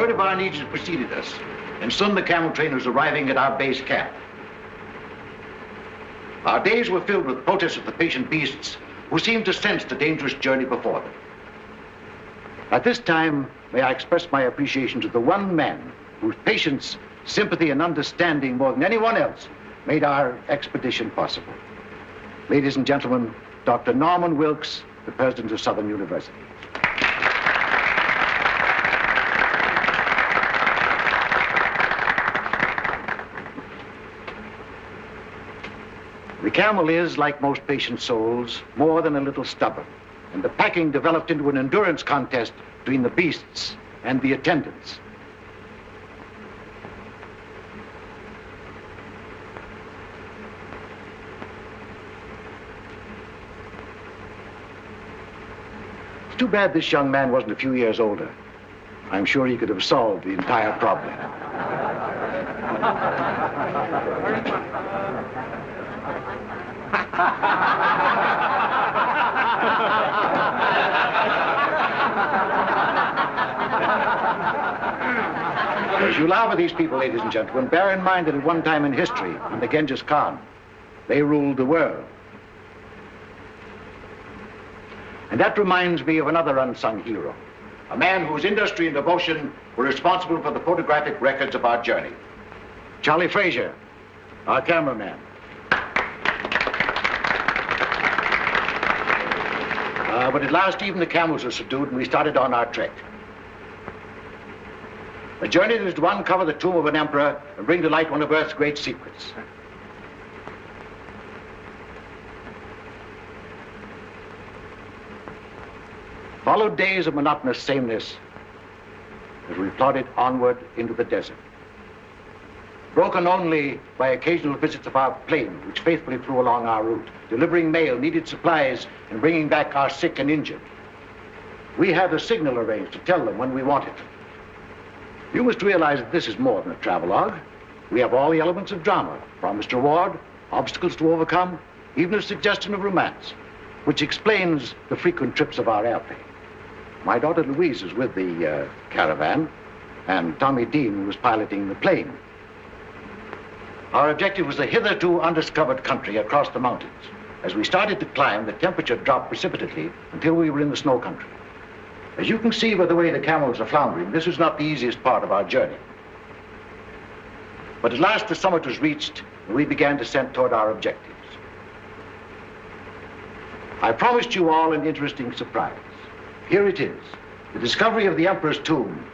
Word of our needs had preceded us, and soon the camel train was arriving at our base camp. Our days were filled with protests of the patient beasts who seemed to sense the dangerous journey before them. At this time, may I express my appreciation to the one man whose patience, sympathy, and understanding more than anyone else made our expedition possible. Ladies and gentlemen, Dr. Norman Wilkes, the president of Southern University. The camel is, like most patient souls, more than a little stubborn, and the packing developed into an endurance contest between the beasts and the attendants. It's too bad this young man wasn't a few years older. I'm sure he could have solved the entire problem. As you laugh at these people, ladies and gentlemen, bear in mind that at one time in history, under Genghis Khan, they ruled the world. And that reminds me of another unsung hero, a man whose industry and devotion were responsible for the photographic records of our journey. Charlie Frazier, our cameraman. But at last, even the camels were subdued, and we started on our trek. A journey that is to uncover the tomb of an emperor and bring to light one of Earth's great secrets. Followed days of monotonous sameness as we plodded onward into the desert, broken only by occasional visits of our plane, which faithfully flew along our route, delivering mail, needed supplies, and bringing back our sick and injured. We had a signal arranged to tell them when we wanted them. You must realize that this is more than a travelogue. We have all the elements of drama, promised reward, obstacles to overcome, even a suggestion of romance, which explains the frequent trips of our airplane. My daughter Louise is with the caravan, and Tommy Dean was piloting the plane. Our objective was a hitherto undiscovered country across the mountains. As we started to climb, the temperature dropped precipitately until we were in the snow country. As you can see by the way the camels are floundering, this was not the easiest part of our journey. But at last the summit was reached, and we began descent toward our objectives. I promised you all an interesting surprise. Here it is, the discovery of the Emperor's tomb,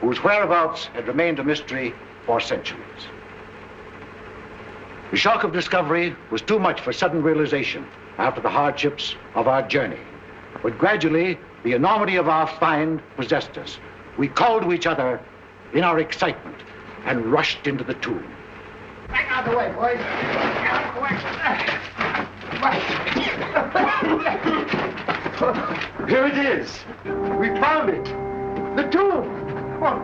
whose whereabouts had remained a mystery for centuries. The shock of discovery was too much for sudden realization after the hardships of our journey. But gradually, the enormity of our find possessed us. We called to each other in our excitement and rushed into the tomb. Back out of the way, boys. Get out of the way. Here it is. We found it. The tomb. Well,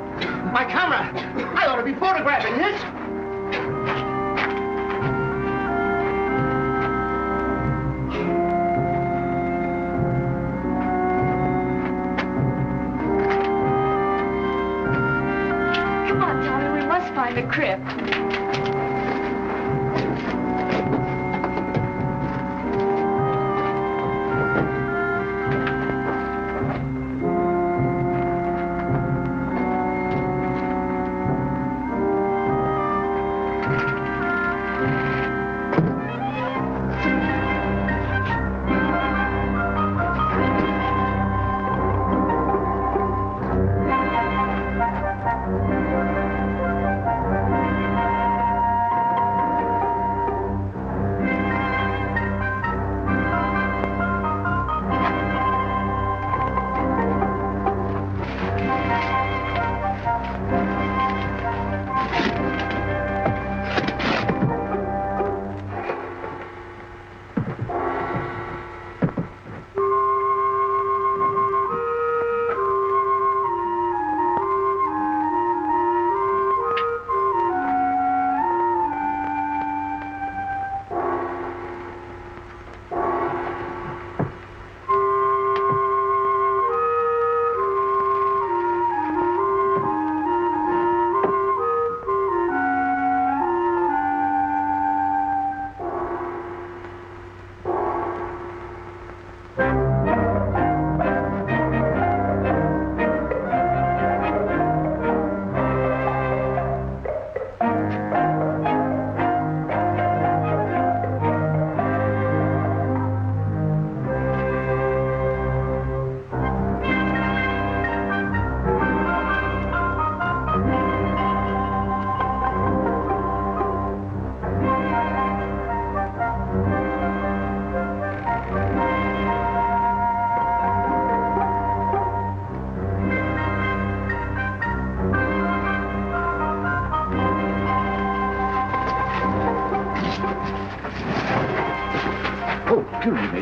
my camera. I ought to be photographing this. Come on, Tommy. We must find the crypt.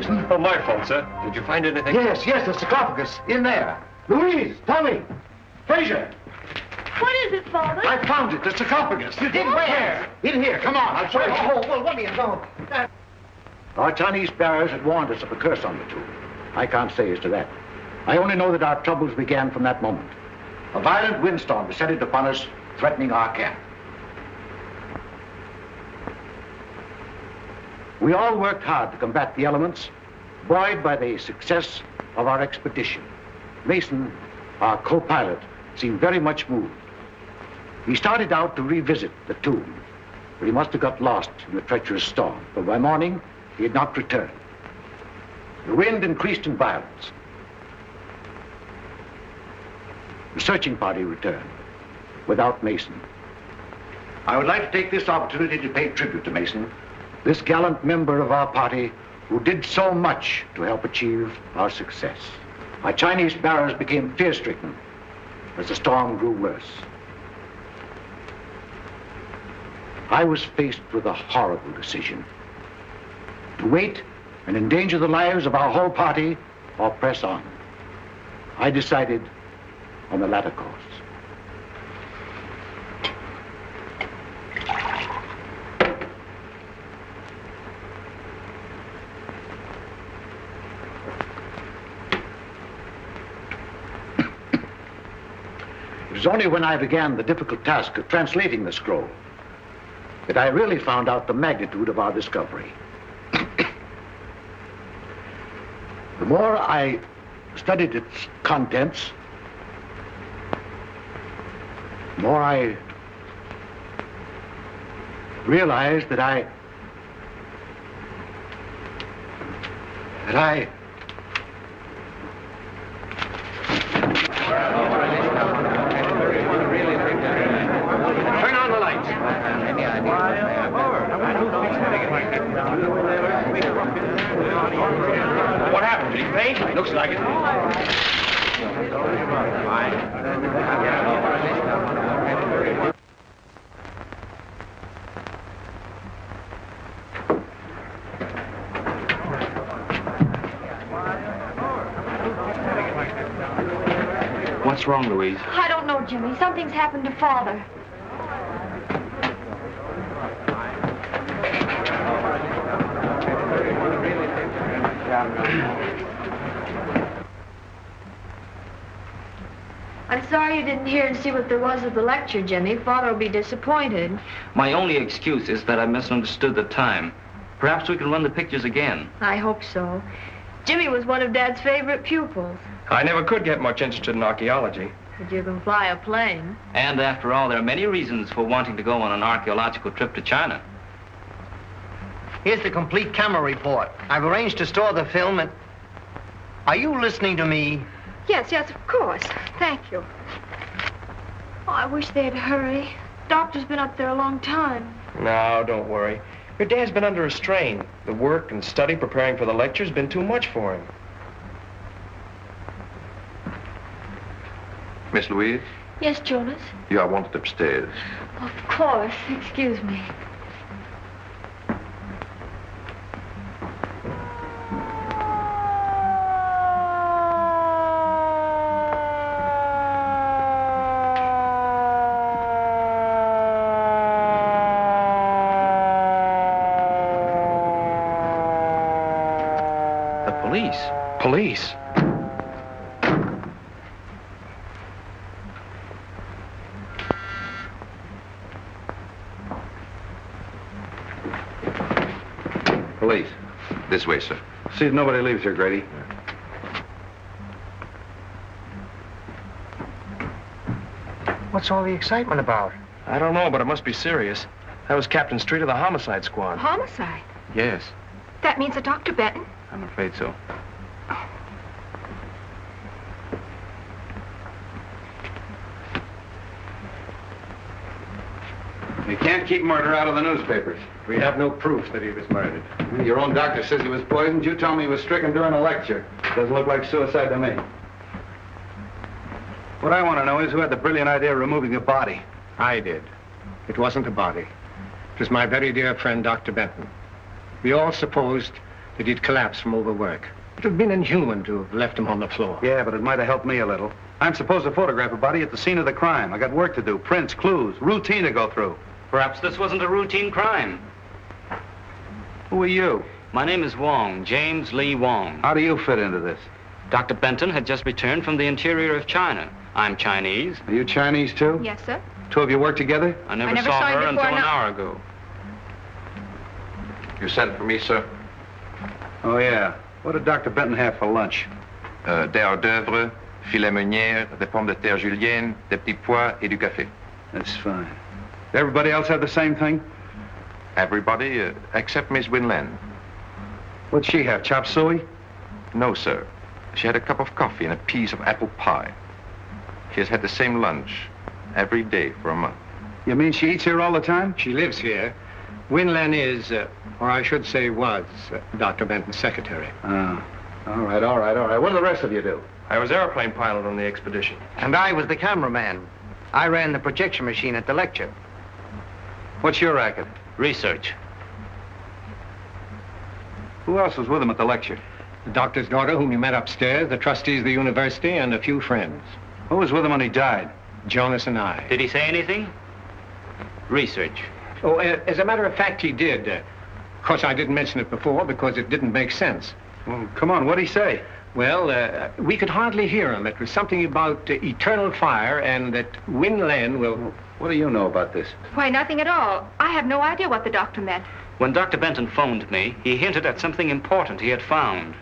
Mason. Oh, my fault, sir. Did you find anything? Yes, the sarcophagus. In there. Louise, tell me. Fraser. What is it, Father? I found it, the sarcophagus. You did where? In here, come on, I'll show you. Oh, well, what do you know? Our Chinese bearers had warned us of a curse on the tomb. I can't say as to that. I only know that our troubles began from that moment. A violent windstorm descended upon us, threatening our camp. We all worked hard to combat the elements, buoyed by the success of our expedition. Mason, our co-pilot, seemed very much moved. He started out to revisit the tomb, but he must have got lost in the treacherous storm, for by morning he had not returned. The wind increased in violence. The searching party returned, without Mason. I would like to take this opportunity to pay tribute to Mason, this gallant member of our party who did so much to help achieve our success. Our Chinese bearers became fear-stricken as the storm grew worse. I was faced with a horrible decision: to wait and endanger the lives of our whole party or press on. I decided on the latter course. It was only when I began the difficult task of translating the scroll that I really found out the magnitude of our discovery. The more I studied its contents, the more I realized that I Turn on the lights. What happened? Did he faint? Looks like it. What's wrong, Louise? I don't know, Jimmy. Something's happened to Father. I'm sorry you didn't hear and see what there was of the lecture, Jimmy. Father will be disappointed. My only excuse is that I misunderstood the time. Perhaps we can run the pictures again. I hope so. Jimmy was one of Dad's favorite pupils. I never could get much interested in archaeology. But you can fly a plane. And after all, there are many reasons for wanting to go on an archaeological trip to China. Here's the complete camera report. I've arranged to store the film and... Are you listening to me? Yes, of course. Thank you. Oh, I wish they'd hurry. Doctor's been up there a long time. No, don't worry. Your dad's been under a strain. The work and study preparing for the lecture's been too much for him. Miss Louise, Yes, Jonas? you are wanted upstairs. Of course. Excuse me. Police? Police. This way, sir. See if nobody leaves here, Grady. What's all the excitement about? I don't know, but it must be serious. That was Captain Street of the homicide squad. Homicide? Yes, That means that Dr. Benton? I'm afraid so. You can't keep murder out of the newspapers. We have no proof that he was murdered. Your own doctor says he was poisoned. You tell me he was stricken during a lecture. Doesn't look like suicide to me. What I want to know is who had the brilliant idea of removing the body. I did. It wasn't a body. It was my very dear friend, Dr. Benton. We all supposed that he'd collapsed from overwork. It would have been inhuman to have left him on the floor. Yeah, but it might have helped me a little. I'm supposed to photograph a body at the scene of the crime. I got work to do, prints, clues, routine to go through. Perhaps this wasn't a routine crime. Who are you? My name is Wong, James Lee Wong. How do you fit into this? Dr. Benton had just returned from the interior of China. I'm Chinese. Are you Chinese, too? Yes, sir. Two of you work together? I never never saw saw you her until before, an no. hour ago. You sent for me, sir? Oh, yeah. What did Dr. Benton have for lunch? Des hors d'oeuvre, filet meunière, des pommes de terre julienne, des petits pois et du café. That's fine. Did everybody else have the same thing? Everybody except Miss Winland. What'd she have, chop suey? No, sir. She had a cup of coffee and a piece of apple pie. She has had the same lunch every day for a month. You mean she eats here all the time? She lives here. Winland is, or I should say was, Dr. Benton's secretary. Oh. All right. What do the rest of you do? I was airplane pilot on the expedition. And I was the cameraman. I ran the projection machine at the lecture. What's your racket? Research. Who else was with him at the lecture? The doctor's daughter, whom you met upstairs, the trustees of the university, and a few friends. Who was with him when he died? Jonas and I. Did he say anything? Research. Oh, as a matter of fact, he did. Of course, I didn't mention it before because it didn't make sense. Well, come on, what'd he say? Well, we could hardly hear him. It was something about eternal fire and that Winland will... What do you know about this? Why, nothing at all. I have no idea what the doctor meant. When Dr. Benton phoned me, he hinted at something important he had found.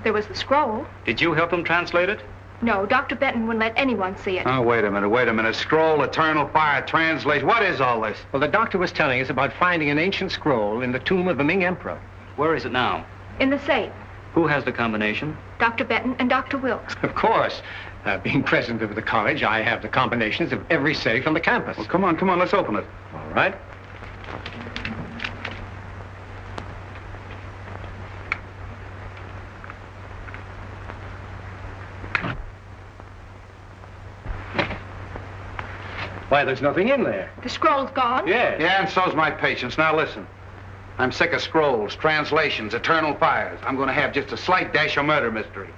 There was the scroll. Did you help him translate it? No, Dr. Benton wouldn't let anyone see it. Oh, wait a minute. Scroll, eternal fire, translate. What is all this? Well, the doctor was telling us about finding an ancient scroll in the tomb of the Ming Emperor. Where is it now? In the safe. Who has the combination? Dr. Benton and Dr. Wilkes. Of course. Being president of the college, I have the combinations of every safe on the campus. Well, come on, let's open it. All right. Why, there's nothing in there. The scroll's gone? Yeah. Yeah, and so's my patience. Now listen. I'm sick of scrolls, translations, eternal fires. I'm going to have just a slight dash of murder mystery.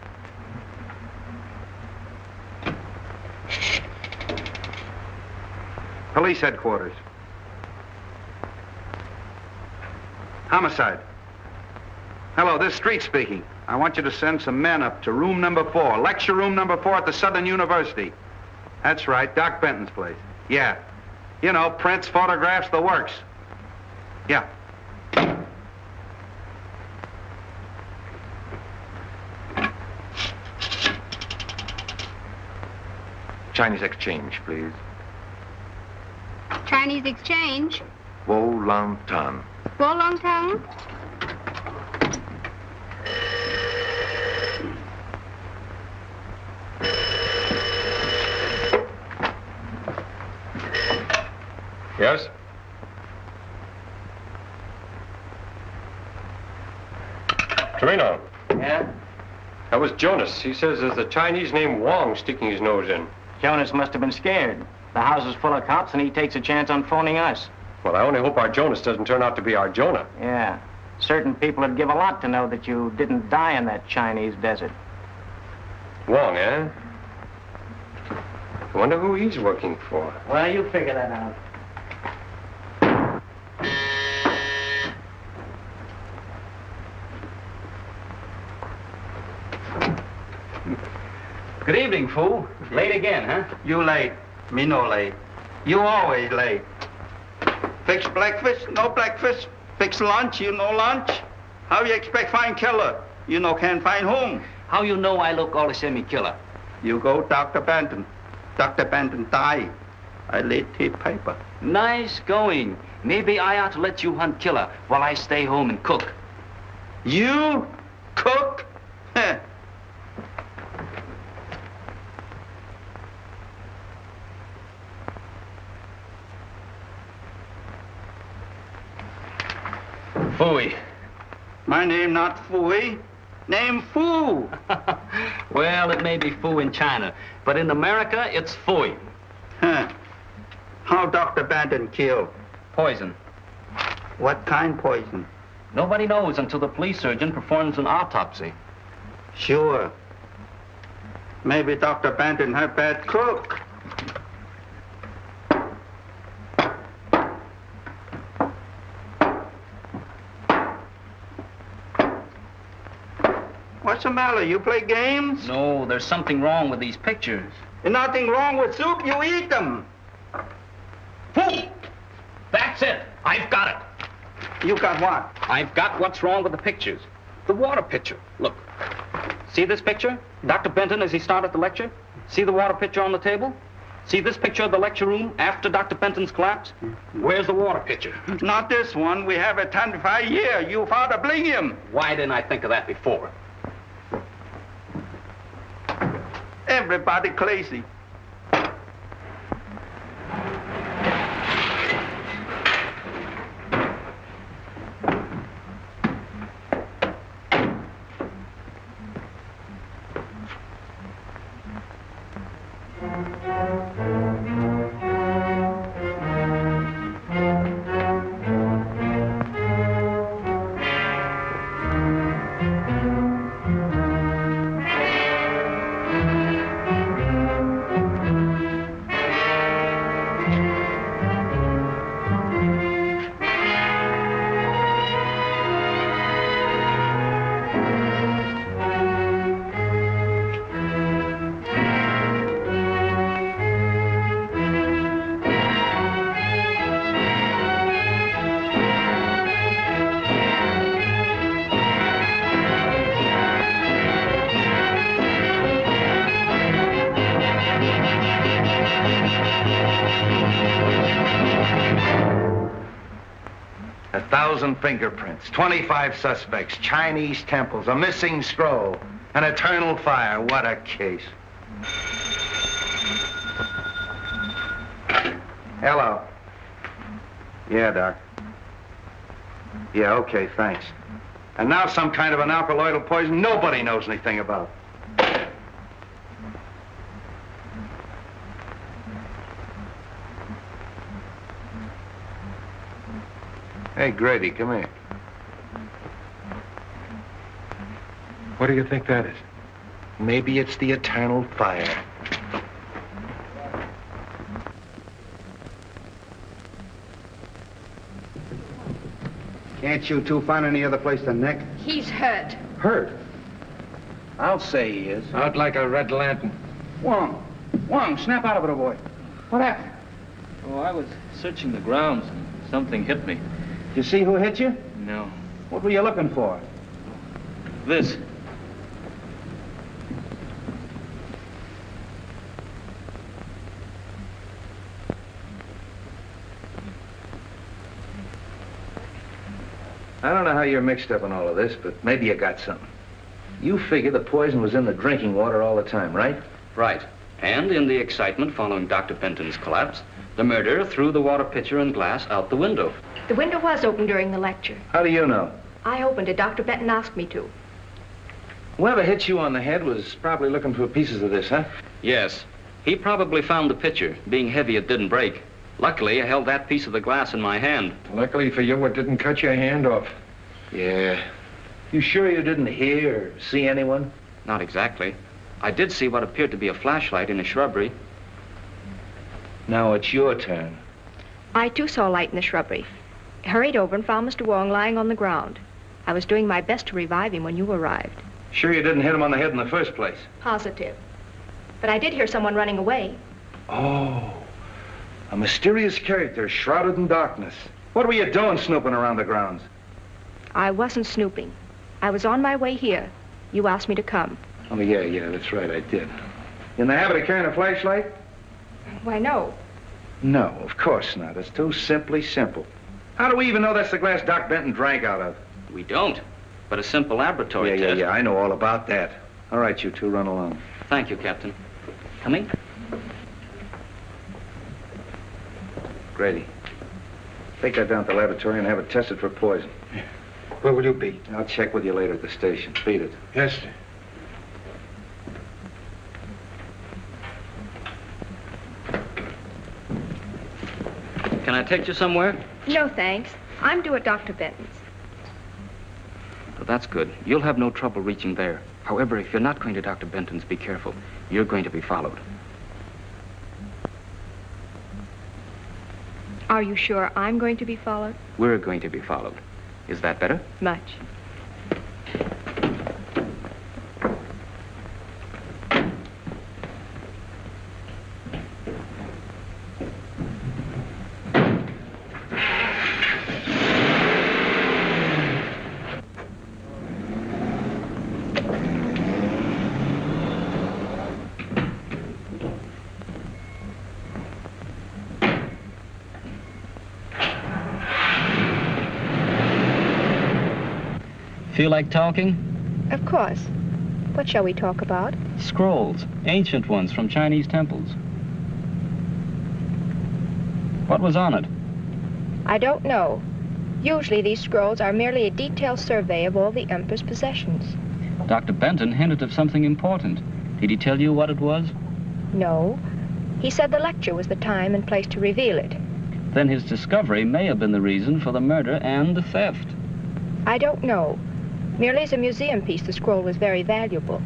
Police headquarters. Homicide. Hello, this is Street speaking. I want you to send some men up to room number 4, lecture room number 4 at the Southern University. That's right, Doc Benton's place. Yeah. You know, prints, photographs, the works. Yeah. Chinese exchange, please. Chinese exchange. Whodunit. Whodunit. Yes? Torino. Yeah? That was Jonas. He says there's a Chinese named Wong sticking his nose in. Jonas must have been scared. The house is full of cops, and he takes a chance on phoning us. Well, I only hope our Jonas doesn't turn out to be our Jonah. Yeah. Certain people would give a lot to know that you didn't die in that Chinese desert. Wong, eh? I wonder who he's working for. Well, you figure that out. Good evening, fool. Late again, huh? You late, me no late. You always late. Fix breakfast, no breakfast. Fix lunch, you no lunch. How you expect find killer? You no can find home. How you know I look all the same killer? You go Dr. Benton. Dr. Benton die. I laid his paper. Nice going. Maybe I ought to let you hunt killer while I stay home and cook. You cook? Heh. Fooey. My name not Fooey. Name Foo. Well, it may be foo in China, but in America, it's fooey. Huh. How Dr. Benton killed? Poison. What kind poison? Nobody knows until the police surgeon performs an autopsy. Sure. Maybe Dr. Benton had bad cook. What's the matter? You play games? No, there's something wrong with these pictures. There's nothing wrong with soup. You eat them. Fool! That's it. I've got it. You got what? I've got what's wrong with the pictures. The water pitcher. Look. See this picture? Dr. Benton as he started the lecture? See the water pitcher on the table? See this picture of the lecture room after Dr. Benton's collapse? Where's the water pitcher? Not this one. We have it 25 years. You father bling him. Why didn't I think of that before? Everybody crazy. Fingerprints, 25 suspects, Chinese temples, a missing scroll, an eternal fire. What a case. Hello. Yeah, Doc. Yeah, okay, thanks. And now some kind of an alkaloidal poison nobody knows anything about. Hey, Grady, come here. What do you think that is? Maybe it's the eternal fire. Can't you two find any other place than Nick? He's hurt. Hurt? I'll say he is. Out like a red lantern. Wong, snap out of it, old boy. What happened? Oh, I was searching the grounds and something hit me. You see who hit you? No. What were you looking for? This. I don't know how you're mixed up in all of this, but maybe you got something. You figure the poison was in the drinking water all the time, right? Right. And in the excitement following Dr. Benton's collapse, the murderer threw the water pitcher and glass out the window. The window was open during the lecture. How do you know? I opened it. Dr. Benton asked me to. Whoever hit you on the head was probably looking for pieces of this, huh? Yes. He probably found the pitcher. Being heavy, it didn't break. Luckily, I held that piece of the glass in my hand. Luckily for you, it didn't cut your hand off. Yeah. You sure you didn't hear or see anyone? Not exactly. I did see what appeared to be a flashlight in a shrubbery. Now it's your turn. I, too, saw a light in the shrubbery. Hurried over and found Mr. Wong lying on the ground. I was doing my best to revive him when you arrived. Sure you didn't hit him on the head in the first place? Positive. But I did hear someone running away. Oh. A mysterious character shrouded in darkness. What were you doing snooping around the grounds? I wasn't snooping. I was on my way here. You asked me to come. Oh, yeah, that's right, I did. In the habit of carrying a flashlight? Why, no. No, of course not. It's too simply simple. How do we even know that's the glass Doc Benton drank out of? We don't. But a simple laboratory test. Yeah, I know all about that. All right, you two, run along. Thank you, Captain. Coming? Grady, take that down to the laboratory and have it tested for poison. Where will you be? I'll check with you later at the station. Beat it. Yes, sir. Can I take you somewhere? No, thanks. I'm due at Dr. Benton's. that's good. You'll have no trouble reaching there. However, if you're not going to Dr. Benton's, be careful. You're going to be followed. Are you sure I'm going to be followed? We're going to be followed. Is that better? Much. Feel like talking? Of course. What shall we talk about? Scrolls, ancient ones from Chinese temples. What was on it? I don't know. Usually these scrolls are merely a detailed survey of all the Emperor's possessions. Dr. Benton hinted of something important. Did he tell you what it was? No. He said the lecture was the time and place to reveal it. Then his discovery may have been the reason for the murder and the theft. I don't know. Merely as a museum piece, the scroll was very valuable.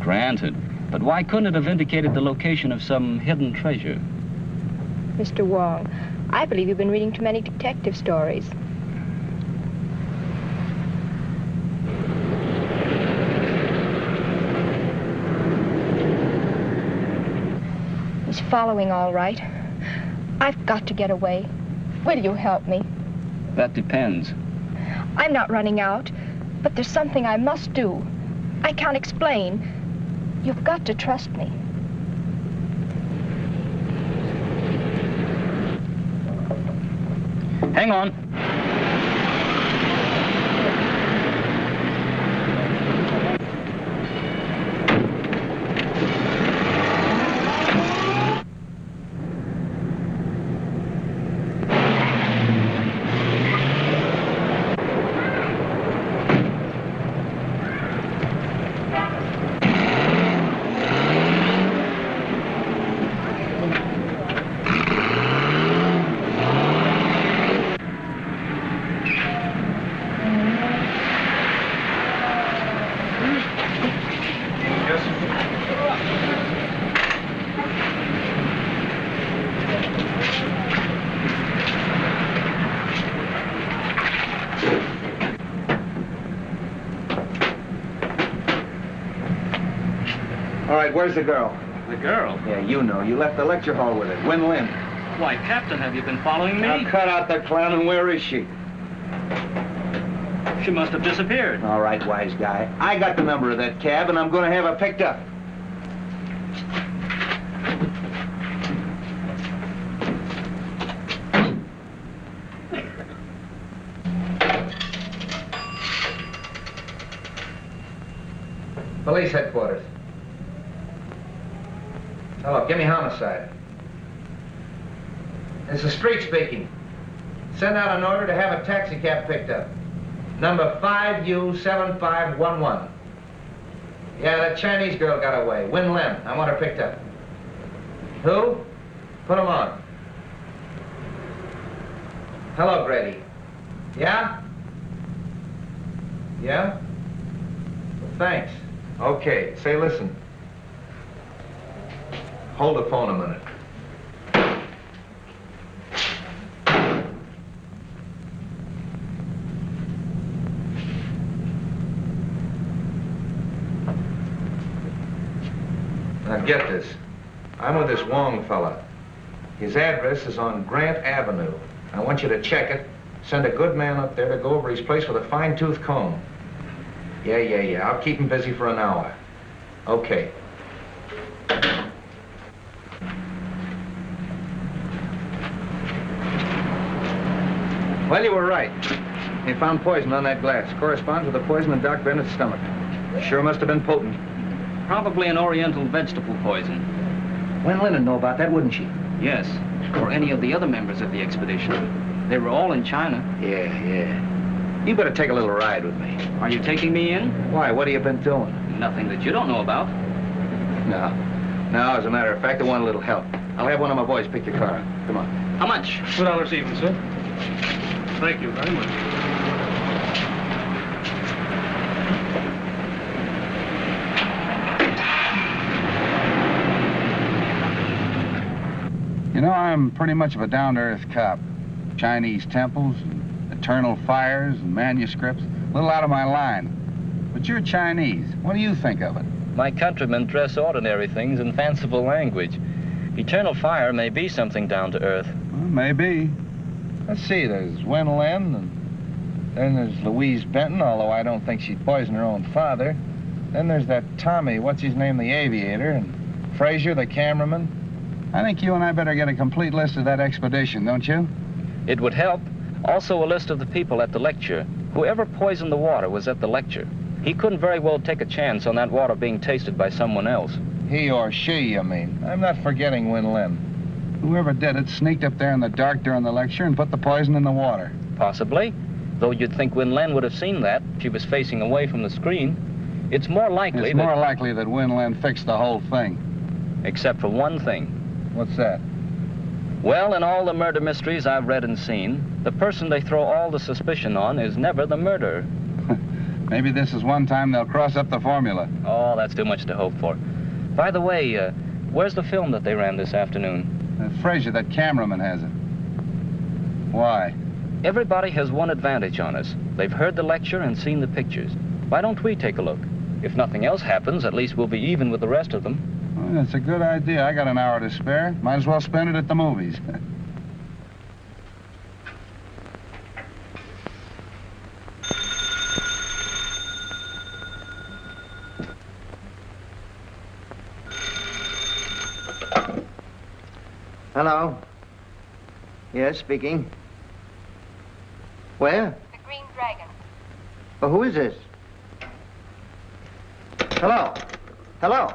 Granted. But why couldn't it have indicated the location of some hidden treasure? Mr. Wong, I believe you've been reading too many detective stories. He's following all right. I've got to get away. Will you help me? That depends. I'm not running out. But there's something I must do. I can't explain. You've got to trust me. Hang on. All right, where's the girl? The girl? Yeah, you know. You left the lecture hall with her. Wen Lin. Why, Captain, have you been following me? Now cut out the clown, and where is she? She must have disappeared. All right, wise guy. I got the number of that cab, and I'm going to have her picked up. Police headquarters. Hello, give me homicide. This is Street speaking. Send out an order to have a taxi cab picked up. Number 5U7511. Yeah, that Chinese girl got away. Wen Lin. I want her picked up. Who? Put him on. Hello, Grady. Yeah? Yeah? Well, thanks. Okay, say, listen. Hold the phone a minute. Now get this. I'm with this Wong fella. His address is on Grant Avenue. I want you to check it. Send a good man up there to go over his place with a fine-tooth comb. Yeah. I'll keep him busy for an hour. Okay. Well, you were right. They found poison on that glass. Corresponds with the poison in Doc Bennett's stomach. Sure must have been potent. Probably an oriental vegetable poison. Wen Lin would know about that, wouldn't she? Yes, or any of the other members of the expedition. They were all in China. Yeah. You better take a little ride with me. Are you taking me in? Why, what have you been doing? Nothing that you don't know about. No, as a matter of fact, I want a little help. I'll have one of my boys pick your car up. Come on. How much? $2 even, sir. Thank you very much. You know, I'm pretty much of a down-to-earth cop. Chinese temples, and eternal fires, and manuscripts. A little out of my line. But you're Chinese. What do you think of it? My countrymen dress ordinary things in fanciful language. Eternal fire may be something down to earth. Well, maybe. Let's see, there's Wen Lin, and then there's Louise Benton, although I don't think she'd poison her own father. Then there's that Tommy, what's his name, the aviator, and Fraser, the cameraman. I think you and I better get a complete list of that expedition, don't you? It would help. Also a list of the people at the lecture. Whoever poisoned the water was at the lecture. He couldn't very well take a chance on that water being tasted by someone else. He or she, you mean? I'm not forgetting Wen Lin. Whoever did it sneaked up there in the dark during the lecture and put the poison in the water. Possibly. Though you'd think Wen Lin would have seen that. She was facing away from the screen. It's more likely that Wen Lin fixed the whole thing. Except for one thing. What's that? Well, in all the murder mysteries I've read and seen, the person they throw all the suspicion on is never the murderer. Maybe this is one time they'll cross up the formula. Oh, that's too much to hope for. By the way, where's the film that they ran this afternoon? Fraser, that cameraman, has it. Why? Everybody has one advantage on us. They've heard the lecture and seen the pictures. Why don't we take a look? If nothing else happens, at least we'll be even with the rest of them. Well, that's a good idea. I got an hour to spare. Might as well spend it at the movies. Hello? Yes, speaking. Where? The Green Dragon. Well, who is this? Hello? Hello?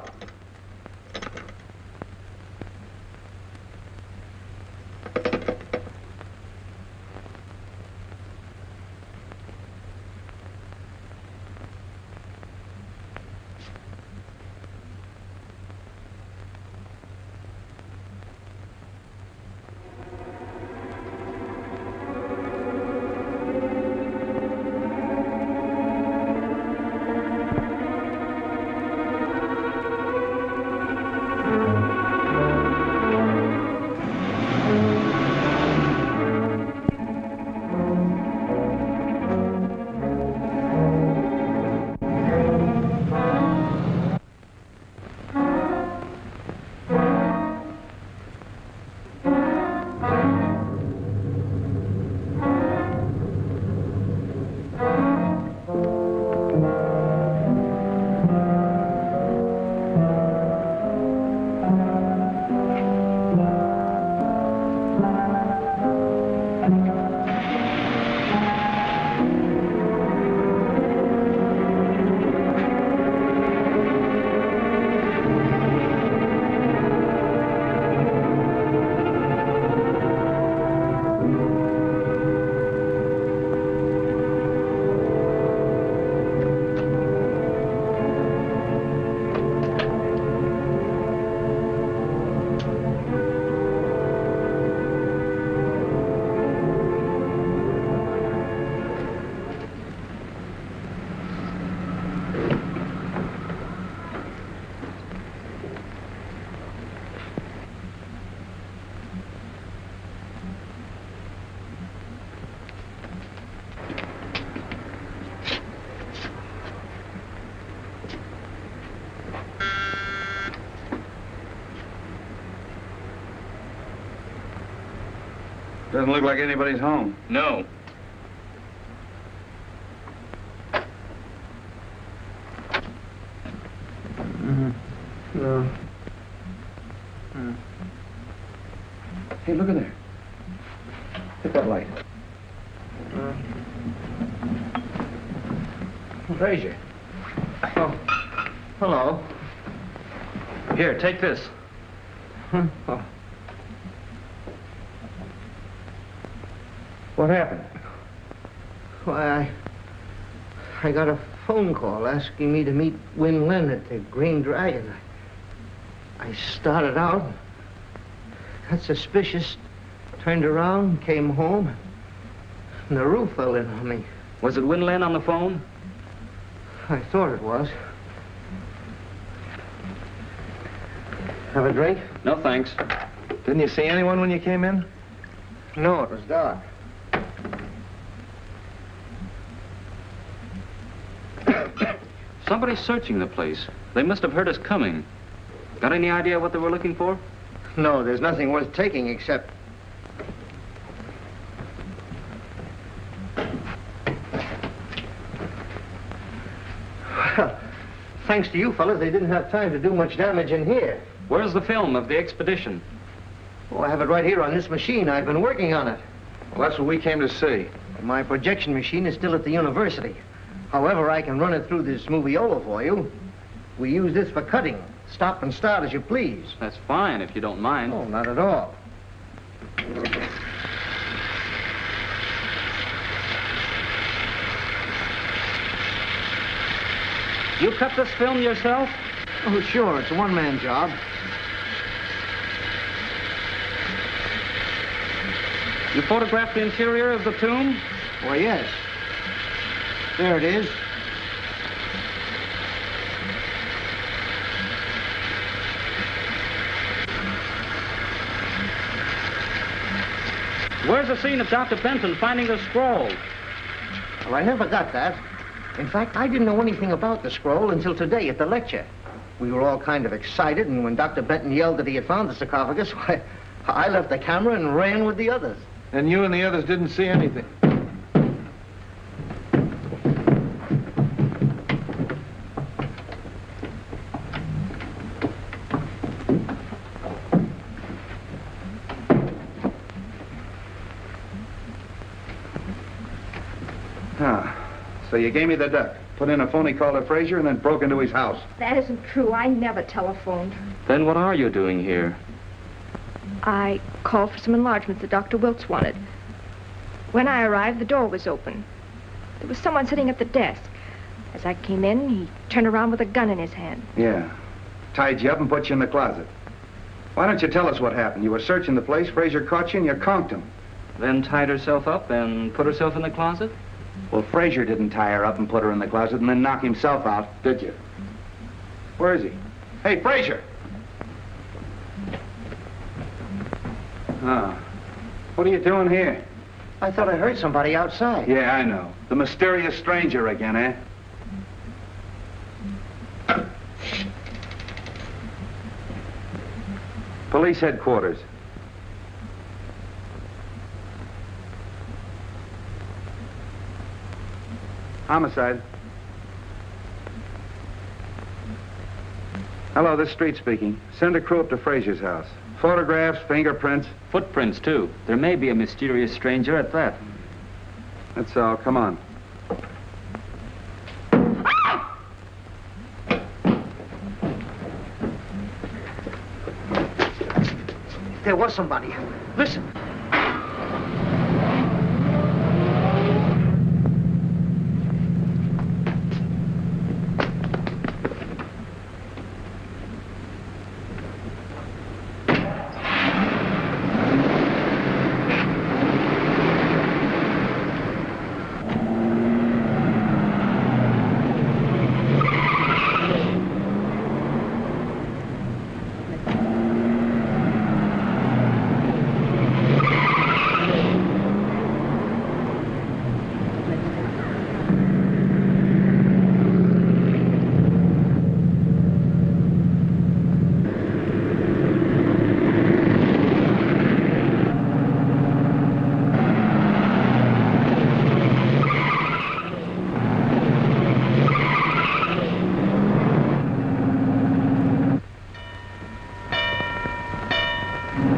Doesn't look like anybody's home. No. No. Hey, look at there. Hit that light. Fraser. Oh, hello. Here, take this. Oh. What happened? Why, I got a phone call asking me to meet Wen Lin at the Green Dragon. I started out, got suspicious, turned around, came home, and the roof fell in on me. Was it Wen Lin on the phone? I thought it was. Have a drink? No, thanks. Didn't you see anyone when you came in? No, it was dark. Somebody's searching the place. They must have heard us coming. Got any idea what they were looking for? No, there's nothing worth taking except... Well, thanks to you fellas, they didn't have time to do much damage in here. Where's the film of the expedition? Oh, I have it right here on this machine. I've been working on it. Well, that's what we came to see. My projection machine is still at the university. However, I can run it through this moviola for you. We use this for cutting. Stop and start as you please. That's fine, if you don't mind. Oh, not at all. You cut this film yourself? Oh, sure. It's a one-man job. You photographed the interior of the tomb? Why, yes. There it is. Where's the scene of Dr. Benton finding the scroll? Well, I never got that. In fact, I didn't know anything about the scroll until today at the lecture. We were all kind of excited, and when Dr. Benton yelled that he had found the sarcophagus, why, I left the camera and ran with the others. And you and the others didn't see anything? So you gave me the duck, put in a phony call to Frazier, and then broke into his house. That isn't true. I never telephoned. Then what are you doing here? I called for some enlargements that Dr. Wilkes wanted. When I arrived, the door was open. There was someone sitting at the desk. As I came in, he turned around with a gun in his hand. Yeah. Tied you up and put you in the closet. Why don't you tell us what happened? You were searching the place, Frazier caught you, and you conked him. Then tied herself up and put herself in the closet? Well, Frazier didn't tie her up and put her in the closet and then knock himself out, did you? Where is he? Hey, Frazier! Oh. What are you doing here? I thought I heard somebody outside. Yeah, I know. The mysterious stranger again, eh? Police headquarters. Homicide. Hello, this is Street speaking. Send a crew up to Frazier's house. Photographs, fingerprints. Footprints, too. There may be a mysterious stranger at that. That's all. Come on. There was somebody. Listen.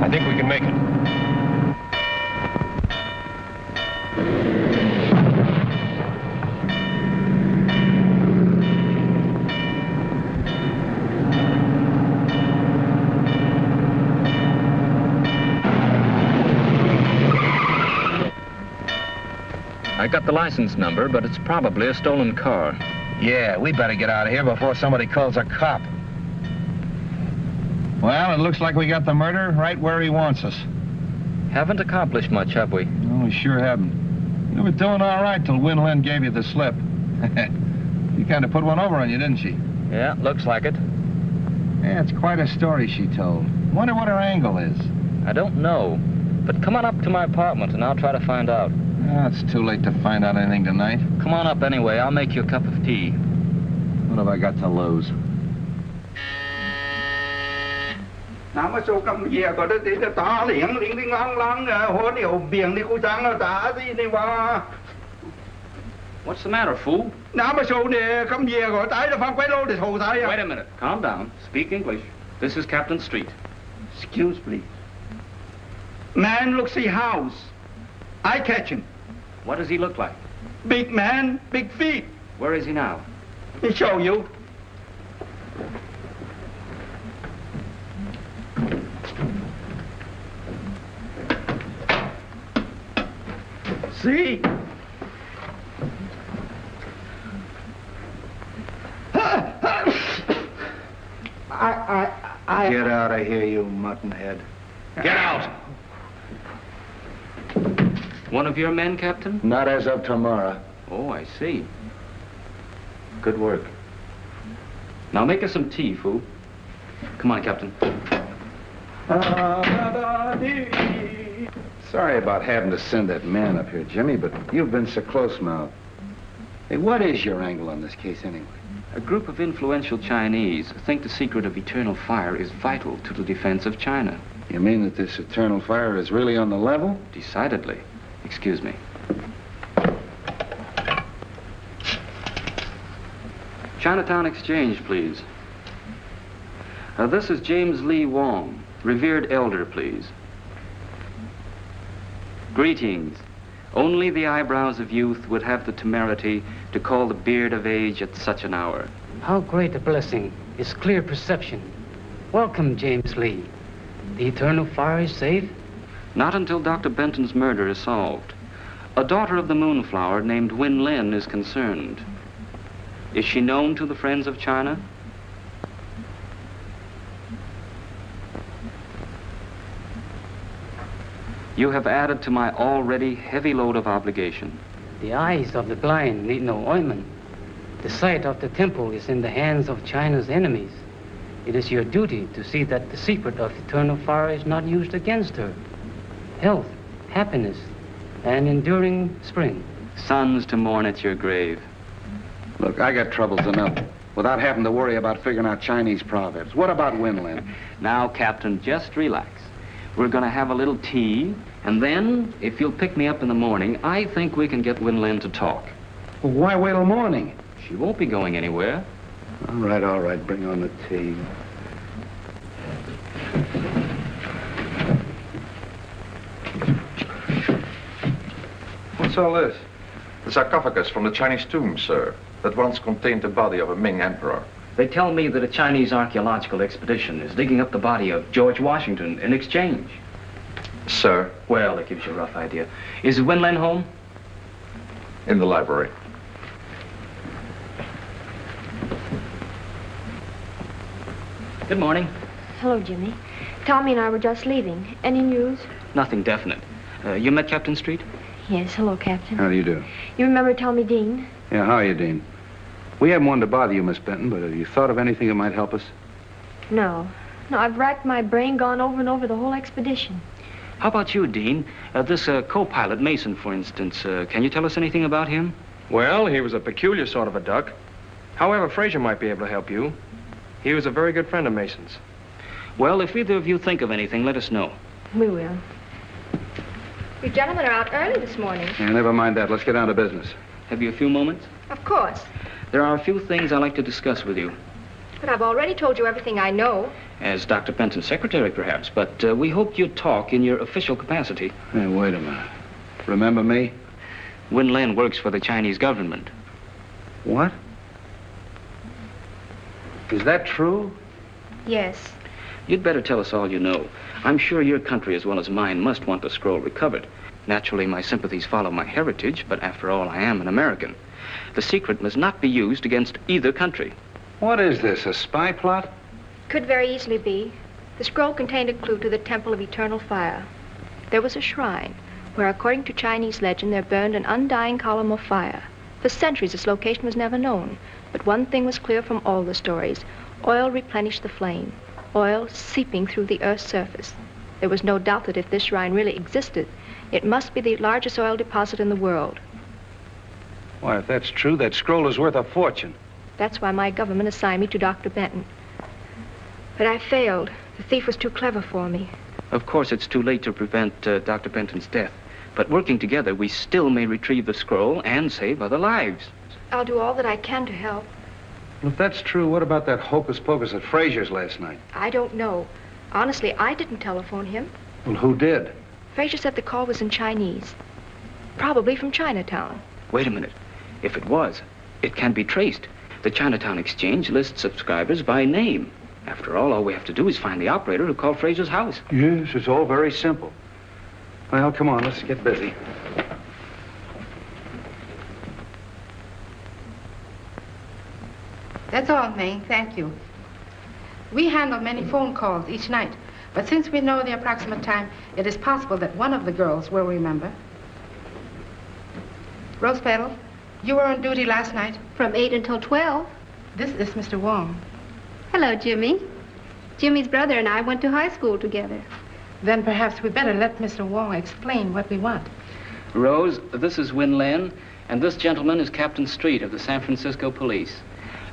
I think we can make it. I got the license number, but it's probably a stolen car. Yeah, we better get out of here before somebody calls a cop. Well, it looks like we got the murderer right where he wants us. Haven't accomplished much, have we? No, we sure haven't. You were doing all right till Win Lin gave you the slip. She kind of put one over on you, didn't she? Yeah, looks like it. Yeah, it's quite a story she told. Wonder what her angle is. I don't know. But come on up to my apartment and I'll try to find out. Oh, it's too late to find out anything tonight. Come on up anyway. I'll make you a cup of tea. What have I got to lose? Nào mà số cầm về có đấy thì ta liền liền liền lăng hôn nhiều biển đi cô trang là ta gì này mà. What's the matter, fool? Nào mà số này cầm về có tái là phang quay lô để thầu tái à. Wait a minute. Calm down. Speak English. This is Captain Street. Excuse please. Man looks see house. I catch him. What does he look like? Big man, big feet. Where is he now? He show you. See? I... Get out of here, you muttonhead. Get out! One of your men, Captain? Not as of tomorrow. Oh, I see. Good work. Now make us some tea, fool. Come on, Captain. Sorry about having to send that man up here, Jimmy, but you've been so close-mouthed. Hey, what is your angle on this case, anyway? A group of influential Chinese think the secret of eternal fire is vital to the defense of China. You mean that this eternal fire is really on the level? Decidedly. Excuse me. Chinatown Exchange, please. This is James Lee Wong, revered elder, please. Greetings. Only the eyebrows of youth would have the temerity to call the beard of age at such an hour. How great a blessing is clear perception. Welcome, James Lee. The eternal fire is safe? Not until Dr. Benton's murder is solved. A daughter of the Moonflower named Win Lin is concerned. Is she known to the friends of China? You have added to my already heavy load of obligation. The eyes of the blind need no ointment. The sight of the temple is in the hands of China's enemies. It is your duty to see that the secret of eternal fire is not used against her. Health, happiness, and enduring spring. Sons to mourn at your grave. Look, I got troubles enough without having to worry about figuring out Chinese proverbs. What about Winland? Now, Captain, just relax. We're going to have a little tea, and then, if you'll pick me up in the morning, I think we can get Winland to talk. Well, why wait till morning? She won't be going anywhere. All right, bring on the tea. What's all this? The sarcophagus from the Chinese tomb, sir, that once contained the body of a Ming emperor. They tell me that a Chinese archaeological expedition is digging up the body of George Washington in exchange. Sir? Well, that gives you a rough idea. Is Winland home? In the library. Good morning. Hello, Jimmy. Tommy and I were just leaving. Any news? Nothing definite. You met Captain Street? Yes, hello, Captain. How do you do? You remember Tommy Dean? Yeah, how are you, Dean? We haven't wanted to bother you, Miss Benton, but have you thought of anything that might help us? No. No, I've racked my brain, gone over and over the whole expedition. How about you, Dean? This co-pilot, Mason, for instance. Can you tell us anything about him? Well, he was a peculiar sort of a duck. However, Fraser might be able to help you. He was a very good friend of Mason's. Well, if either of you think of anything, let us know. We will. You gentlemen are out early this morning. Yeah, never mind that. Let's get down to business. Have you a few moments? Of course. There are a few things I'd like to discuss with you. But I've already told you everything I know. As Dr. Benton's secretary, perhaps, but we hoped you'd talk in your official capacity. Hey, wait a minute. Remember me? Win Lin works for the Chinese government. What? Is that true? Yes. You'd better tell us all you know. I'm sure your country, as well as mine, must want the scroll recovered. Naturally, my sympathies follow my heritage, but after all, I am an American. The secret must not be used against either country. What is this, a spy plot? Could very easily be. The scroll contained a clue to the Temple of Eternal Fire. There was a shrine where, according to Chinese legend, there burned an undying column of fire. For centuries, its location was never known. But one thing was clear from all the stories. Oil replenished the flame. Oil seeping through the Earth's surface. There was no doubt that if this shrine really existed, it must be the largest oil deposit in the world. Why, if that's true, that scroll is worth a fortune. That's why my government assigned me to Dr. Benton. But I failed. The thief was too clever for me. Of course, it's too late to prevent Dr. Benton's death. But working together, we still may retrieve the scroll and save other lives. I'll do all that I can to help. Well, if that's true, what about that hocus pocus at Frazier's last night? I don't know. Honestly, I didn't telephone him. Well, who did? Frazier said the call was in Chinese. Probably from Chinatown. Wait a minute. If it was, it can be traced. The Chinatown Exchange lists subscribers by name. After all we have to do is find the operator who called Frazier's house. Yes, it's all very simple. Well, come on, let's get busy. That's all, May. Thank you. We handle many phone calls each night, but since we know the approximate time, it is possible that one of the girls will remember. Rose Petal, you were on duty last night? From 8 until 12. This is Mr. Wong. Hello, Jimmy. Jimmy's brother and I went to high school together. Then perhaps we better let Mr. Wong explain what we want. Rose, this is Win Lin, and this gentleman is Captain Street of the San Francisco Police.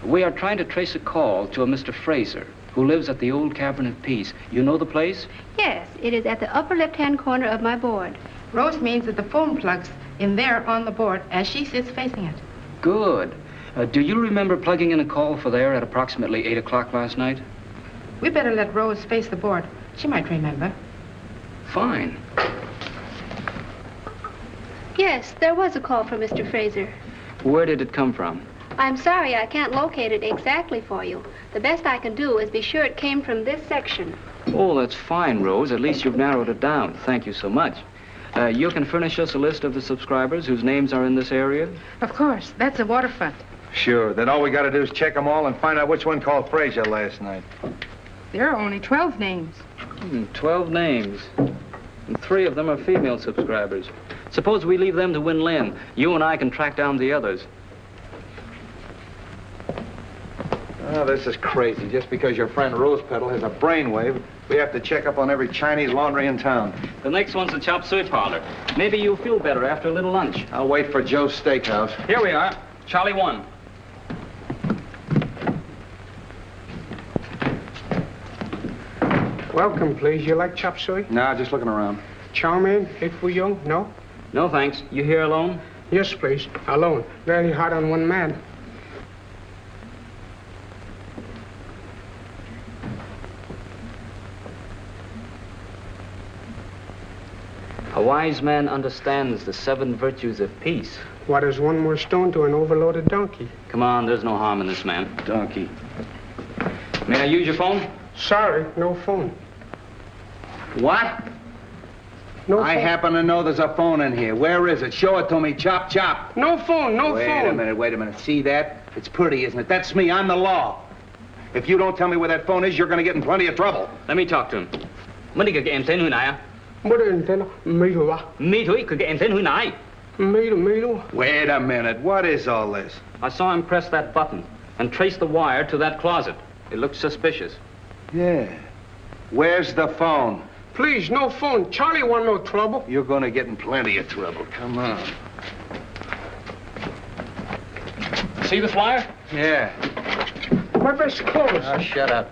We are trying to trace a call to a Mr. Fraser, who lives at the old Cavern of Peace. You know the place? Yes, it is at the upper left-hand corner of my board. Rose means that the phone plug's in there on the board as she sits facing it. Good. Do you remember plugging in a call for there at approximately 8 o'clock last night? We better let Rose face the board. She might remember. Fine. Yes, there was a call from Mr. Fraser. Where did it come from? I'm sorry I can't locate it exactly for you. The best I can do is be sure it came from this section. Oh, that's fine, Rose. At least you've narrowed it down. Thank you so much. You can furnish us a list of the subscribers whose names are in this area? Of course. That's the waterfront. Sure. Then all we got to do is check them all and find out which one called Frazier last night. There are only 12 names. 12 names. And 3 of them are female subscribers. Suppose we leave them to Win Lin. You and I can track down the others. Oh, this is crazy. Just because your friend Rose Petal has a brainwave, we have to check up on every Chinese laundry in town. The next one's the chop suey parlor. Maybe you'll feel better after a little lunch. I'll wait for Joe's Steakhouse. Here we are. Charlie 1. Welcome, please. You like chop suey? No, just looking around. Chow mein, it for you? No? No, thanks. You here alone? Yes, please. Alone. Very hard on one man. A wise man understands the 7 virtues of peace. What is one more stone to an overloaded donkey? Come on, there's no harm in this man. Donkey. May I use your phone? Sorry, no phone. What? No I phone. happen to know there's a phone in here. Where is it? Show it to me. Chop, chop. No phone, no phone. Wait a minute. See that? It's pretty, isn't it? That's me. I'm the law. If you don't tell me where that phone is, you're going to get in plenty of trouble. Let me talk to him. Mấy cái em tên hồi nãy à? What is it? Me too. Me thôi, cái em tên hồi nãy. Me too. Wait a minute. What is all this? I saw him press that button and trace the wire to that closet. It looked suspicious. Yeah. Where's the phone? Please, no phone. Charlie want no trouble. You're going to get in plenty of trouble. Come on. See this wire? Yeah. My best clothes. Oh, shut up.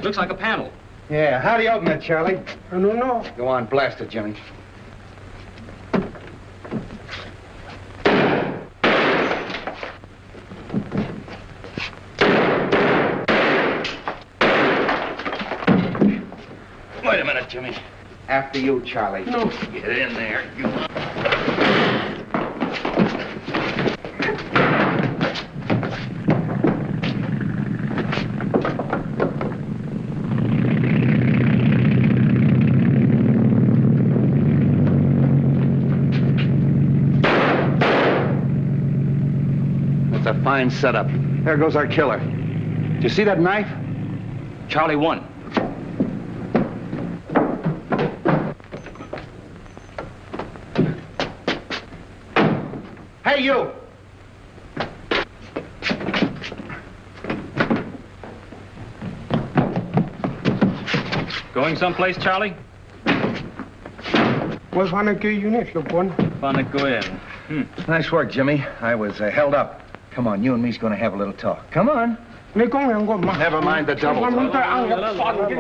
Looks like a panel. Yeah. How do you open it, Charlie? I don't know. Go on, blast it, Jimmy. Wait a minute, Jimmy. After you, Charlie. No. Get in there. You... That's a fine setup. There goes our killer. Do you see that knife? Charlie 1. Hey, you! Going someplace, Charlie? Was whodunit, look one. Nice work, Jimmy. I was held up. Come on, you and me's gonna have a little talk. Come on. Never mind the double talk.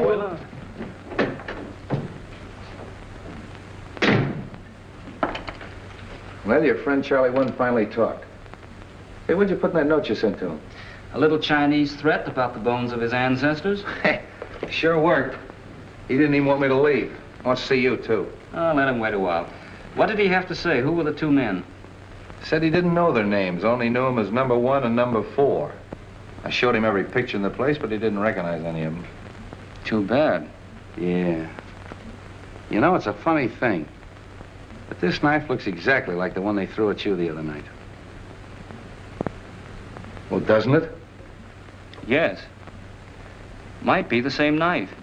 Well, your friend Charlie One finally talked. Hey, what'd you put in that note you sent to him? A little Chinese threat about the bones of his ancestors. Hey, sure worked. He didn't even want me to leave. Wants to see you, too. Oh, let him wait a while. What did he have to say? Who were the two men? Said he didn't know their names, only knew them as number 1 and number 4. I showed him every picture in the place, but he didn't recognize any of them. Too bad. Yeah. You know, it's a funny thing. But this knife looks exactly like the one they threw at you the other night. Well, doesn't it? Yes. Might be the same knife.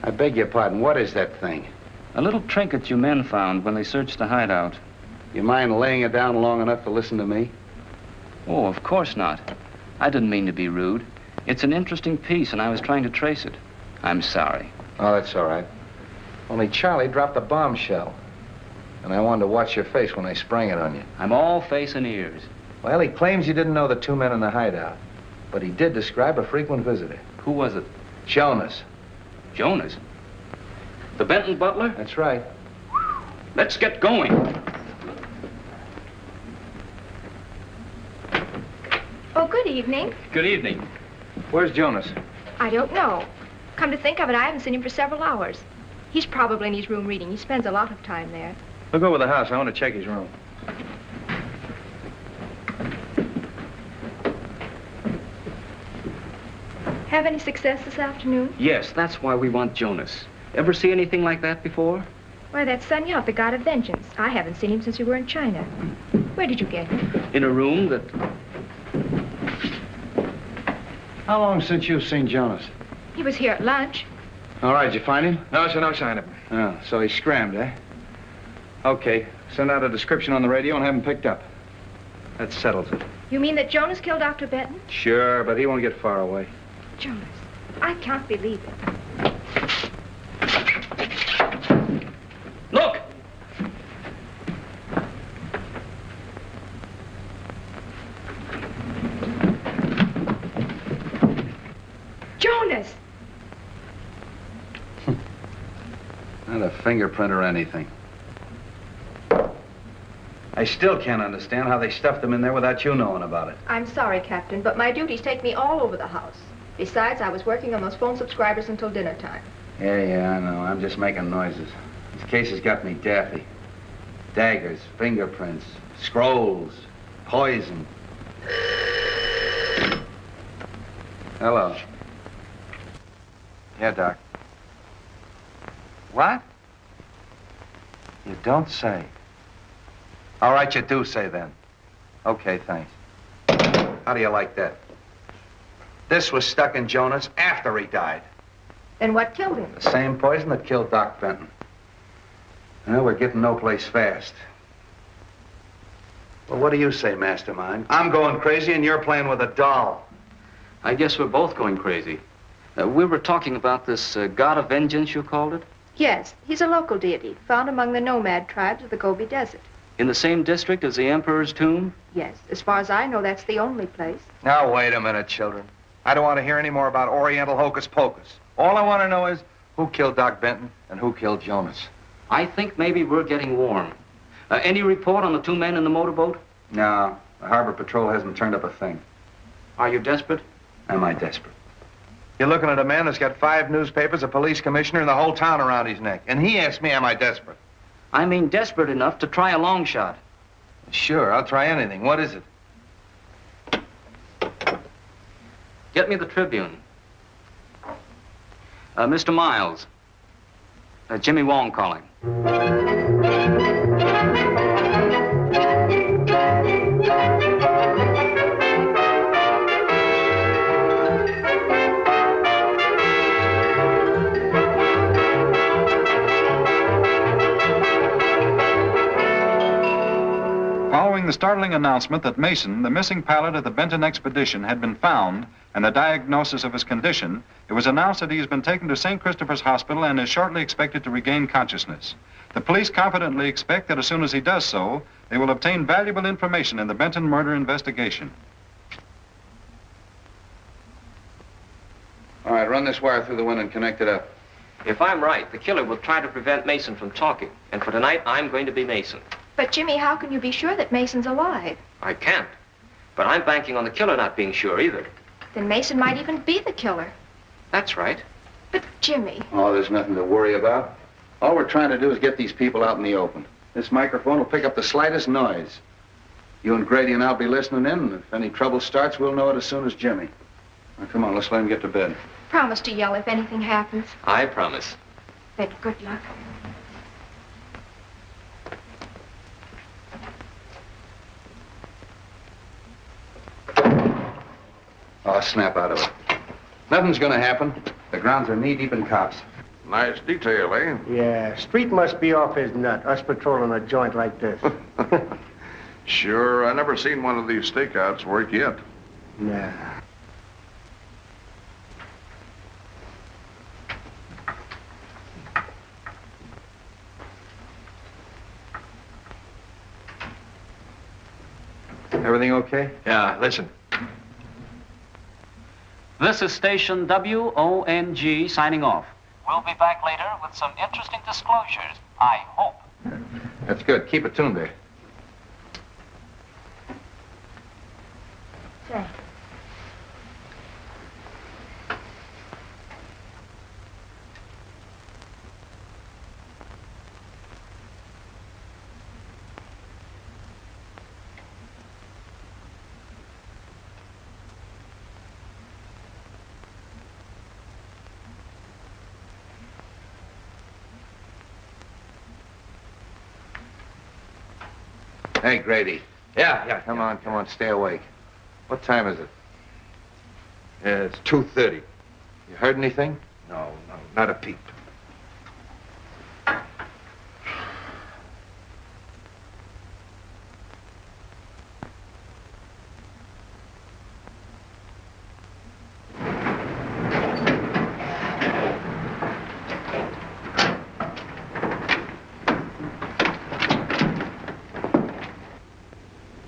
I beg your pardon. What is that thing? A little trinket you men found when they searched the hideout. You mind laying it down long enough to listen to me? Oh, of course not. I didn't mean to be rude. It's an interesting piece, and I was trying to trace it. I'm sorry. Oh, that's all right. Only Charlie dropped a bombshell. And I wanted to watch your face when I sprang it on you. I'm all face and ears. Well, he claims you didn't know the two men in the hideout. But he did describe a frequent visitor. Who was it? Jonas. Jonas? The Benton butler? That's right. Let's get going. Oh, good evening. Good evening. Where's Jonas? I don't know. Come to think of it, I haven't seen him for several hours. He's probably in his room reading. He spends a lot of time there. Look over the house. I want to check his room. Have any success this afternoon? Yes, that's why we want Jonas. Ever see anything like that before? Why, that's Sun Yat, the god of vengeance. I haven't seen him since we were in China. Where did you get him? In a room that... How long since you've seen Jonas? He was here at lunch. All right, did you find him? No, sir, no sign of him. Oh, so he scrammed, eh? Okay, send out a description on the radio and have him picked up. That settles it. You mean that Jonas killed Dr. Benton? Sure, but he won't get far away. Jonas, I can't believe it. Look! Jonas! Not a fingerprint or anything. I still can't understand how they stuffed him in there without you knowing about it. I'm sorry, Captain, but my duties take me all over the house. Besides, I was working on those phone subscribers until dinner time. Yeah, I know. I'm just making noises. This case has got me daffy. Daggers, fingerprints, scrolls, poison. Hello. Yeah, Doc. What? You don't say. All right, you do say then. Okay, thanks. How do you like that? This was stuck in Jonas after he died. Then what killed him? The same poison that killed Doc Benton. Well, we're getting no place fast. Well, what do you say, Mastermind? I'm going crazy and you're playing with a doll. I guess we're both going crazy. We were talking about this god of vengeance, you called it? Yes, he's a local deity, found among the nomad tribes of the Gobi Desert. In the same district as the Emperor's tomb? Yes, as far as I know, that's the only place. Now, wait a minute, children. I don't want to hear any more about Oriental hocus pocus. All I want to know is who killed Doc Benton and who killed Jonas. I think maybe we're getting warm. Any report on the two men in the motorboat? No, the Harbor Patrol hasn't turned up a thing. Are you desperate? Am I desperate? You're looking at a man that's got 5 newspapers, a police commissioner, and the whole town around his neck. And he asked me, am I desperate? I mean desperate enough to try a long shot. Sure, I'll try anything. What is it? Get me the Tribune. Mr. Miles. Jimmy Wong calling. Following the startling announcement that Mason, the missing pilot of the Benton expedition, had been found and the diagnosis of his condition, it was announced that he has been taken to St. Christopher's Hospital and is shortly expected to regain consciousness. The police confidently expect that as soon as he does so, they will obtain valuable information in the Benton murder investigation. All right, run this wire through the window and connect it up. If I'm right, the killer will try to prevent Mason from talking. And for tonight, I'm going to be Mason. But, Jimmy, how can you be sure that Mason's alive? I can't. But I'm banking on the killer not being sure either. Then Mason might even be the killer. That's right. But, Jimmy... Oh, there's nothing to worry about. All we're trying to do is get these people out in the open. This microphone will pick up the slightest noise. You and Grady and I'll be listening in, and if any trouble starts, we'll know it as soon as Jimmy. Now, come on, let's let him get to bed. Promise to yell if anything happens. I promise. Then good luck. Oh, snap out of it. Nothing's gonna happen. The grounds are knee-deep in cops. Nice detail, eh? Yeah, Street must be off his nut, us patrolling a joint like this. Sure, I never seen one of these stakeouts work yet. Nah. Everything okay? Yeah, listen. This is station WONG signing off. We'll be back later with some interesting disclosures, I hope. That's good. Keep it tuned there. Thanks. Hey, Grady. Yeah. Come on, stay awake. What time is it? It's 2:30. You heard anything? No, not a peep.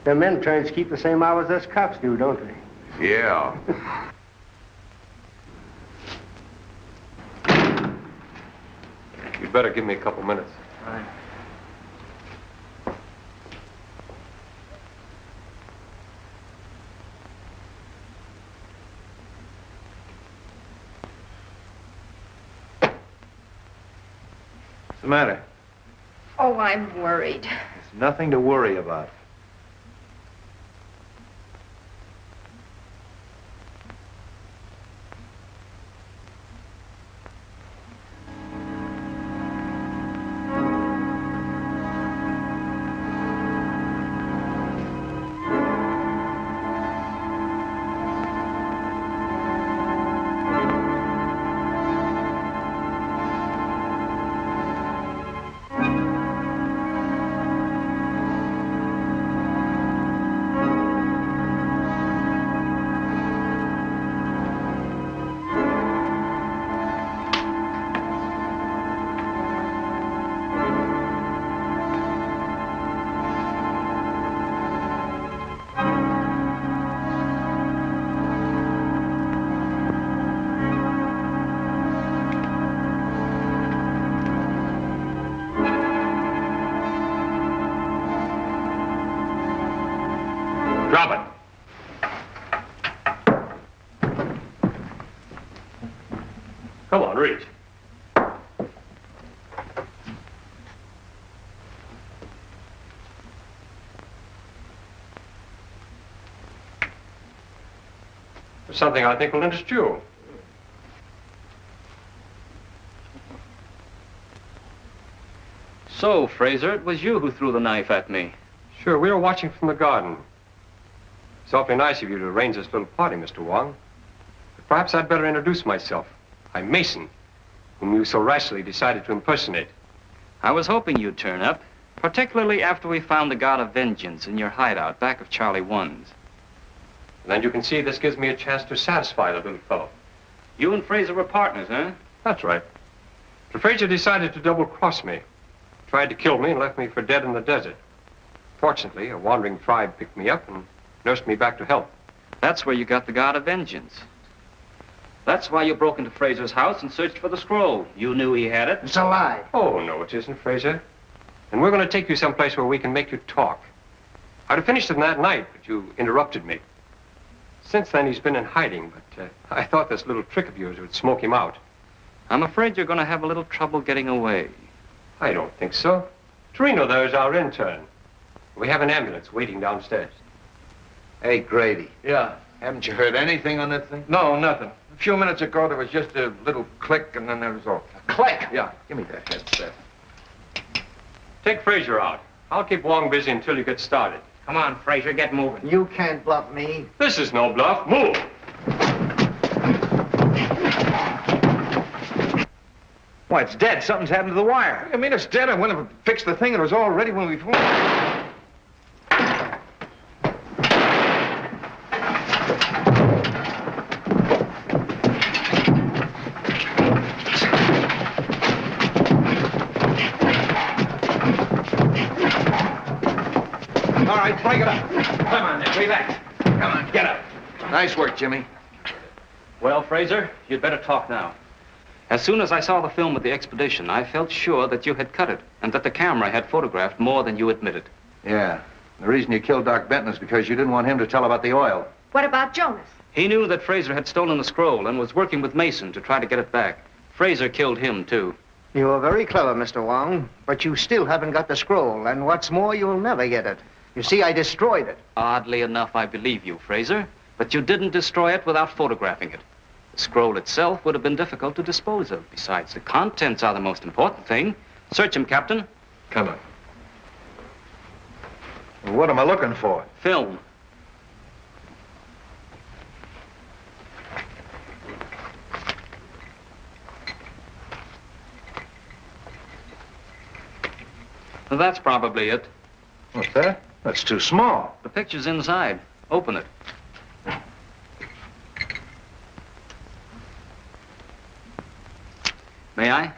The men trains keep the same hours as cops do, don't they? Yeah. You'd better give me a couple minutes. All right. What's the matter? Oh, I'm worried. There's nothing to worry about. Drop it. Come on, reach. There's something I think will interest you. So, Fraser, it was you who threw the knife at me. Sure, we were watching from the garden. It's awfully nice of you to arrange this little party, Mr. Wong. But perhaps I'd better introduce myself. I'm Mason, whom you so rashly decided to impersonate. I was hoping you'd turn up. Particularly after we found the God of Vengeance in your hideout back of Charlie 1's. Then you can see this gives me a chance to satisfy the little fellow. You and Fraser were partners, huh? That's right. But Fraser decided to double-cross me. Tried to kill me and left me for dead in the desert. Fortunately, a wandering tribe picked me up and nursed me back to health. That's where you got the God of Vengeance. That's why you broke into Fraser's house and searched for the scroll. You knew he had it. It's a lie. Oh, no, it isn't, Fraser. And we're going to take you someplace where we can make you talk. I'd have finished it that night, but you interrupted me. Since then, he's been in hiding, but I thought this little trick of yours would smoke him out. I'm afraid you're going to have a little trouble getting away. I don't think so. Torino there is our intern. We have an ambulance waiting downstairs. Hey, Grady. Yeah. Haven't you heard anything on that thing? No, nothing. A few minutes ago, there was just a little click, and then there was all. A click? Yeah. Give me that headset. Take Fraser out. I'll keep Wong busy until you get started. Come on, Fraser, get moving. You can't bluff me. This is no bluff. Move! Why, it's dead. Something's happened to the wire. I mean, it's dead. I went and fixed the thing, and it was all ready when we flew. All right, break it up. Come on, now, relax. Come on, get up. Nice work, Jimmy. Well, Fraser, you'd better talk now. As soon as I saw the film of the expedition, I felt sure that you had cut it and that the camera had photographed more than you admitted. Yeah. The reason you killed Doc Benton is because you didn't want him to tell about the oil. What about Jonas? He knew that Fraser had stolen the scroll and was working with Mason to try to get it back. Fraser killed him, too. You are very clever, Mr. Wong, but you still haven't got the scroll, and what's more, you'll never get it. You see, I destroyed it. Oddly enough, I believe you, Fraser, but you didn't destroy it without photographing it. The scroll itself would have been difficult to dispose of. Besides, the contents are the most important thing. Search him, Captain. Come on. Well, what am I looking for? Film. Well, that's probably it. What's that? That's too small. The picture's inside. Open it. May I?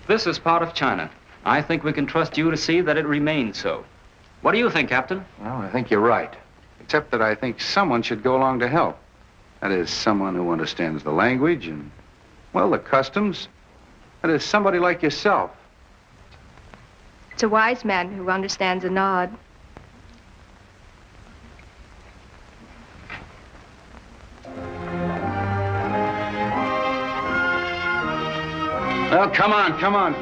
This is part of China. I think we can trust you to see that it remains so. What do you think, Captain? Well, I think you're right. Except that I think someone should go along to help. That is, someone who understands the language and, well, the customs. That is, somebody like yourself. It's a wise man who understands a nod. Well, come on, come on.